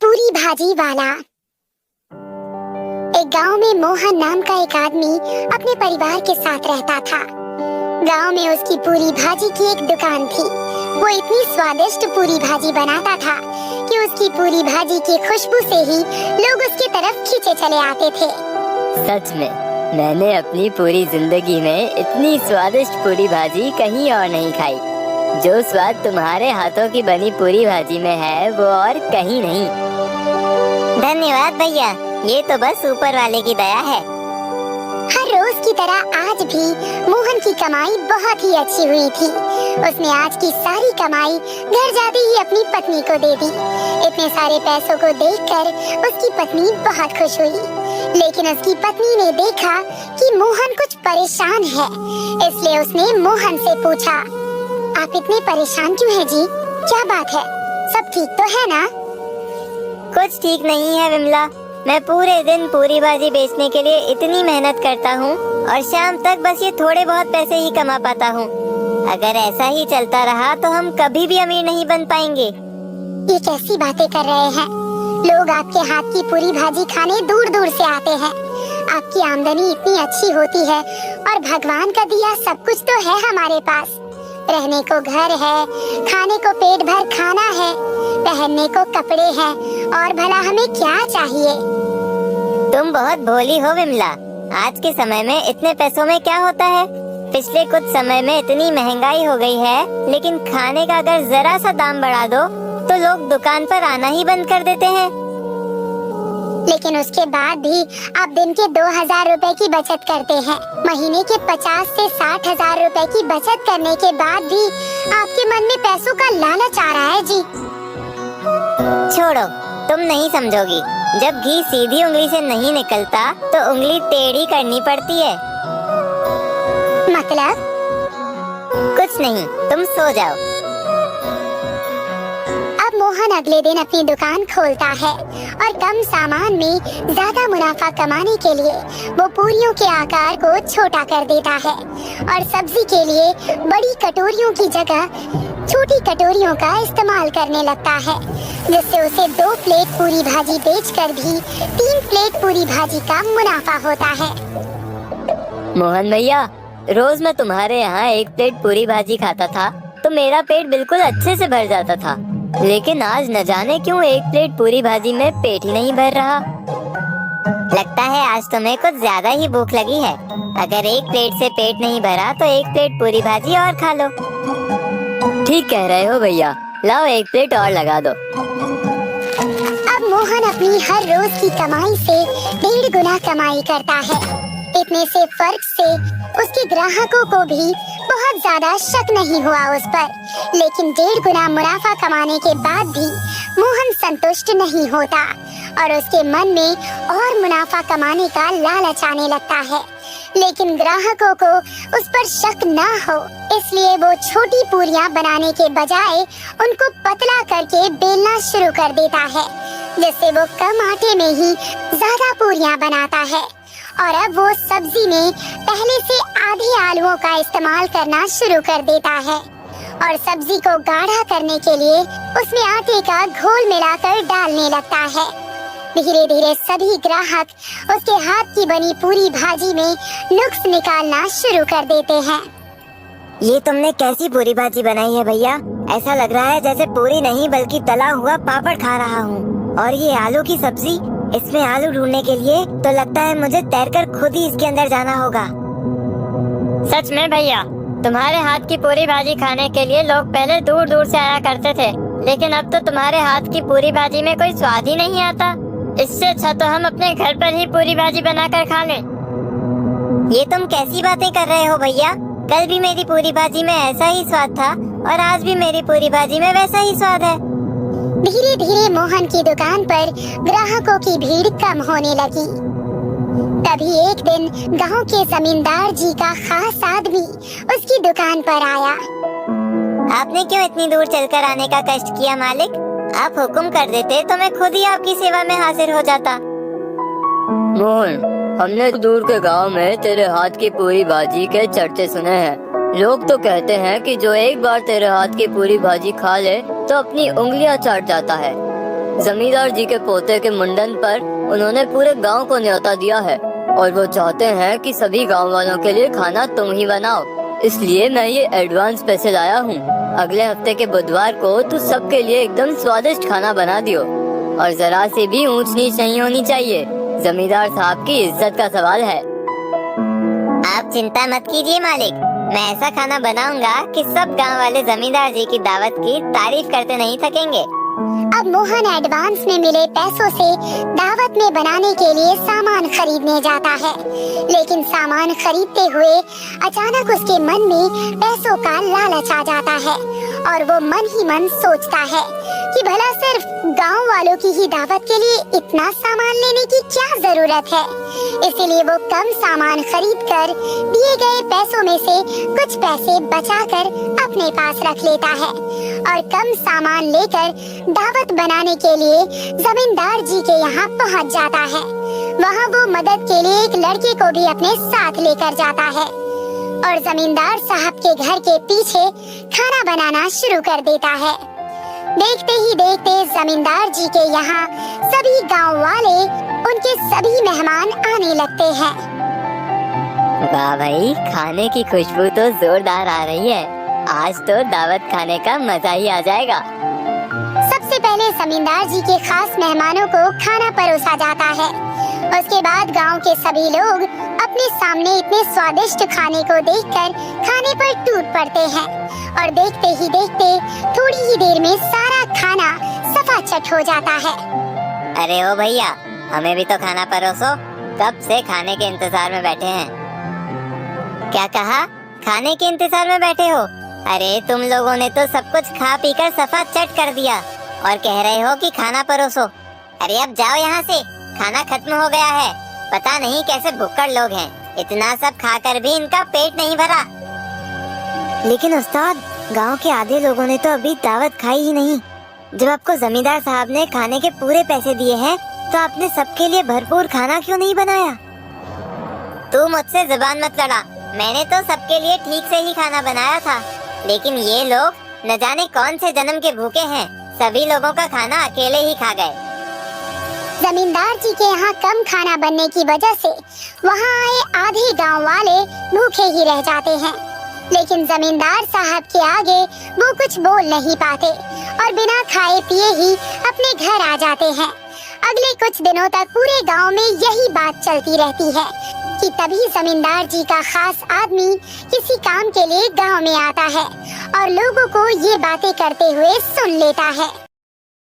पूरी भाजी वाला। एक गांव में मोहन नाम का एक आदमी अपने परिवार के साथ रहता था। गांव में उसकी पूरी भाजी की एक दुकान थी। वो इतनी स्वादिष्ट पूरी भाजी बनाता था कि उसकी पूरी भाजी की खुशबू से ही लोग उसकी तरफ खींचे चले आते थे। सच में मैंने अपनी पूरी जिंदगी में इतनी स्वादिष्ट पूरी भाजी कहीं और नहीं खाई। जो स्वाद तुम्हारे हाथों की बनी पूरी भाजी में है वो और कहीं नहीं। धन्यवाद भैया, ये तो बस ऊपर वाले की दया है। हर रोज की तरह आज भी मोहन की कमाई बहुत ही अच्छी हुई थी। उसने आज की सारी कमाई घर जाते ही अपनी पत्नी को दे दी। इतने सारे पैसों को देखकर उसकी पत्नी बहुत खुश हुई। लेकिन उसकी पत्नी ने देखा कि मोहन कुछ परेशान है, इसलिए उसने मोहन से पूछा, आप इतने परेशान क्यों हैं जी? क्या बात है? सब ठीक तो है ना? कुछ ठीक नहीं है विमला। मैं पूरे दिन पूरी भाजी बेचने के लिए इतनी मेहनत करता हूँ और शाम तक बस ये थोड़े बहुत पैसे ही कमा पाता हूँ। अगर ऐसा ही चलता रहा तो हम कभी भी अमीर नहीं बन पाएंगे। ये कैसी बातें कर रहे हैं? लोग आपके हाथ की पूरी भाजी खाने दूर दूर से आते हैं। आपकी आमदनी इतनी अच्छी होती है और भगवान का दिया सब कुछ तो है हमारे पास। रहने को घर है, खाने को पेट भर खाना है, पहनने को कपड़े हैं, और भला हमें क्या चाहिए? तुम बहुत भोली हो विमला। आज के समय में इतने पैसों में क्या होता है? पिछले कुछ समय में इतनी महंगाई हो गई है, लेकिन खाने का अगर जरा सा दाम बढ़ा दो तो लोग दुकान पर आना ही बंद कर देते हैं। लेकिन उसके बाद भी आप दिन के 2000 रुपए की बचत करते हैं। महीने के 50 से 60 हजार रुपए की बचत करने के बाद भी आपके मन में पैसों का लालच आ रहा है जी। छोड़ो, तुम नहीं समझोगी। जब घी सीधी उंगली से नहीं निकलता तो उंगली टेढ़ी करनी पड़ती है। मतलब? कुछ नहीं, तुम सो जाओ। अब मोहन अगले दिन अपनी दुकान खोलता है और कम सामान में ज्यादा मुनाफा कमाने के लिए वो पूरियों के आकार को छोटा कर देता है और सब्जी के लिए बड़ी कटोरियों की जगह छोटी कटोरियों का इस्तेमाल करने लगता है, जिससे उसे 2 प्लेट पूरी भाजी बेचकर भी 3 प्लेट पूरी भाजी का मुनाफा होता है। मोहन भैया, रोज मैं तुम्हारे यहाँ 1 प्लेट पूरी भाजी खाता था तो मेरा पेट बिल्कुल अच्छे से भर जाता था, लेकिन आज न जाने क्यों 1 प्लेट पूरी भाजी में पेट ही नहीं भर रहा। लगता है आज तुम्हें कुछ ज्यादा ही भूख लगी है। अगर 1 प्लेट से पेट नहीं भरा तो 1 प्लेट पूरी भाजी और खा लो। ठीक कह रहे हो भैया, लाओ 1 प्लेट और लगा दो। अब मोहन अपनी हर रोज की कमाई से 1.5 गुना कमाई करता है। इतने से फर्क से उसके ग्राहकों को भी बहुत ज्यादा शक नहीं हुआ उस पर, लेकिन 1.5 गुना मुनाफा कमाने के बाद भी मोहन संतुष्ट नहीं होता और उसके मन में और मुनाफा कमाने का लालच आने लगता है। लेकिन ग्राहकों को उस पर शक ना हो, इसलिए वो छोटी पूरियां बनाने के बजाय उनको पतला करके बेलना शुरू कर देता है, जिससे वो कम आटे में ही ज्यादा पूरियां बनाता है। और अब वो सब्जी में पहले से आधे आलूओं का इस्तेमाल करना शुरू कर देता है और सब्जी को गाढ़ा करने के लिए उसमें आटे का घोल मिलाकर डालने लगता है। धीरे धीरे सभी ग्राहक उसके हाथ की बनी पूरी भाजी में नुक्स निकालना शुरू कर देते हैं। ये तुमने कैसी पूरी भाजी बनाई है भैया? ऐसा लग रहा है जैसे पूरी नहीं बल्कि तला हुआ पापड़ खा रहा हूँ। और ये आलू की सब्जी, इसमें आलू ढूंढने के लिए तो लगता है मुझे तैरकर खुद ही इसके अंदर जाना होगा। सच में भैया, तुम्हारे हाथ की पूरी भाजी खाने के लिए लोग पहले दूर दूर से आया करते थे, लेकिन अब तो तुम्हारे हाथ की पूरी भाजी में कोई स्वाद ही नहीं आता। इससे अच्छा तो हम अपने घर पर ही पूरी भाजी बनाकर खा लें। ये तुम कैसी बातें कर रहे हो भैया? कल भी मेरी पूरी भाजी में ऐसा ही स्वाद था और आज भी मेरी पूरी भाजी में वैसा ही स्वाद है। धीरे धीरे मोहन की दुकान पर ग्राहकों की भीड़ कम होने लगी। तभी एक दिन गांव के जमींदार जी का खास आदमी उसकी दुकान पर आया। आपने क्यों इतनी दूर चलकर आने का कष्ट किया मालिक? आप हुक्म कर देते तो मैं खुद ही आपकी सेवा में हाजिर हो जाता। मोहन, हमने दूर के गांव में तेरे हाथ की पूरी भाजी के चर्चे सुने हैं। लोग तो कहते हैं कि जो एक बार तेरे हाथ की पूरी भाजी खा ले तो अपनी उंगलियां चाट जाता है। जमींदार जी के पोते के मुंडन पर उन्होंने पूरे गांव को न्योता दिया है और वो चाहते हैं कि सभी गांव वालों के लिए खाना तुम ही बनाओ। इसलिए मैं ये एडवांस पैसे लाया हूँ। अगले हफ्ते के बुधवार को तू सबके लिए एकदम स्वादिष्ट खाना बना दियो और जरा से भी ऊंच नीच नहीं होनी चाहिए। जमींदार साहब की इज्जत का सवाल है। आप चिंता मत कीजिए मालिक, मैं ऐसा खाना बनाऊंगा कि सब गांव वाले जमींदार जी की दावत की तारीफ करते नहीं थकेंगे। अब मोहन एडवांस में मिले पैसों से दावत में बनाने के लिए सामान खरीदने जाता है, लेकिन सामान खरीदते हुए अचानक उसके मन में पैसों का लालच आ जाता है और वो मन ही मन सोचता है कि भला सिर्फ गांव वालों की ही दावत के लिए इतना सामान लेने की क्या जरूरत है। इसीलिए वो कम सामान खरीदकर दिए गए पैसों में से कुछ पैसे बचाकर अपने पास रख लेता है और कम सामान लेकर दावत बनाने के लिए जमींदार जी के यहाँ पहुँच जाता है। वहाँ वो मदद के लिए एक लड़के को भी अपने साथ लेकर जाता है और जमींदार साहब के घर के पीछे खाना बनाना शुरू कर देता है। देखते ही देखते जमींदार जी के यहाँ सभी गांव वाले, उनके सभी मेहमान आने लगते हैं। वाह भाई, खाने की खुशबू तो जोरदार आ रही है। आज तो दावत खाने का मजा ही आ जाएगा। सबसे पहले जमींदार जी के खास मेहमानों को खाना परोसा जाता है। उसके बाद गांव के सभी लोग अपने सामने इतने स्वादिष्ट खाने को देखकर खाने पर टूट पड़ते हैं और देखते ही देखते थोड़ी ही देर में सारा खाना सफाचट हो जाता है। अरे ओ भैया, हमें भी तो खाना परोसो, कब से खाने के इंतजार में बैठे हैं। क्या कहा? खाने के इंतजार में बैठे हो? अरे तुम लोगों ने तो सब कुछ खा पीकर सफा चट कर दिया और कह रहे हो कि खाना परोसो। अरे अब जाओ यहाँ से, खाना खत्म हो गया है। पता नहीं कैसे भुक्कड़ लोग हैं, इतना सब खाकर भी इनका पेट नहीं भरा। लेकिन उस्ताद, गांव के आधे लोगों ने तो अभी दावत खाई ही नहीं। जब आपको जमींदार साहब ने खाने के पूरे पैसे दिए हैं, तो आपने सबके लिए भरपूर खाना क्यों नहीं बनाया? तू मुझसे जुबान मत लड़ा, मैंने तो सबके लिए ठीक से ही खाना बनाया था, लेकिन ये लोग न जाने कौन से जन्म के भूखे हैं, सभी लोगों का खाना अकेले ही खा गए। जमींदार जी के यहाँ कम खाना बनने की वजह से वहाँ आए आधे गांव वाले भूखे ही रह जाते हैं, लेकिन जमींदार साहब के आगे वो कुछ बोल नहीं पाते और बिना खाए पिए ही अपने घर आ जाते हैं। अगले कुछ दिनों तक पूरे गांव में यही बात चलती रहती है कि तभी जमींदार जी का खास आदमी किसी काम के लिए गांव में आता है और लोगों को ये बातें करते हुए सुन लेता है।